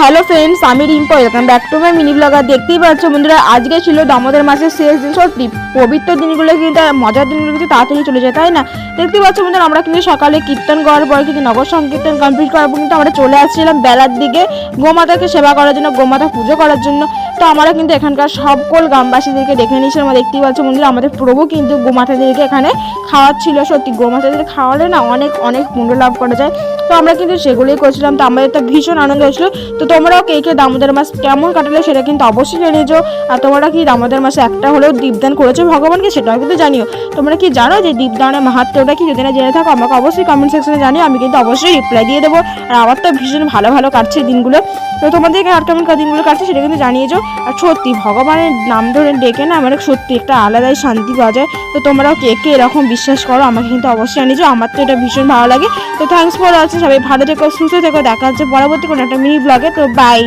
Hello friends, আমি Rimpa, welcome back to my mini blogger. দেখতেই পাচ্ছ বন্ধুরা, আজকে ছিল দামোদর মাসের শেষ দিন। সত্যি পবিত্র দিনগুলো কিন্তু মজার দিনগুলো কিন্তু তাড়াতাড়ি চলে যায়, তাই না? দেখতেই পাচ্ছ বন্ধুরা, আমরা কিন্তু সকালে কীর্তন করার পর কিন্তু নগর সংকীর্তন কমপ্লিট করার পর কিন্তু আমরা চলে আসছিলাম বেলার দিকে গোমাতাকে সেবা করার জন্য, গোমাতা পুজো করার জন্য। তো আমরা কিন্তু এখানকার সকল গ্রামবাসীদেরকে দেখে নিয়েছিলাম। দেখতেই পাচ্ছ বন্ধুরা, আমাদের প্রভু কিন্তু গোমাতাদেরকে এখানে খাওয়াচ্ছিল। সত্যি গোমাতাদের খাওয়ালে না অনেক অনেক পুণ্য লাভ করা যায়। তো আমরা কিন্তু সেগুলোই করছিলাম। তো আমাদের তো ভীষণ আনন্দ হয়েছিল। তো তোমরাও কে কে দামোদর মাস কেমন কাটালে সেটা কিন্তু অবশ্যই জানিয়েছো। আর তোমরা কি দামোদর মাসে একটা হলেও দীপদান করেছো ভগবানকে, সেটাও কিন্তু জানিও। তোমরা কি জানো যে দীপদানের মাহাত্ম্যটা কি? যদি না জেনে থাকো আমাকে অবশ্যই কমেন্ট সেকশনে জানিও, আমি কিন্তু অবশ্যই রিপ্লাই দিয়ে দেবো। আর আমার তো ভীষণ ভালো ভালো কাটছে দিনগুলো। তো তোমাদেরকে আর কেমন দিনগুলো কাটছে সেটা কিন্তু জানিয়েছো। আর সত্যি ভগবানের নাম ধরে ডেকে না আমার সত্যি একটা আলাদাই শান্তি পাওয়া যায়। তো তোমরাও কে কে এরকম বিশ্বাস করো আমাকে কিন্তু অবশ্যই জানিয়েছো। আমার তো এটা ভীষণ ভালো লাগে। তো থ্যাঙ্কস ফর ওয়াচিং। সবাই ভালো থেকো, সুস্থ থেকো। দেখা হচ্ছে পরবর্তী কোনো একটা মিনি ব্লগে। তো বাই।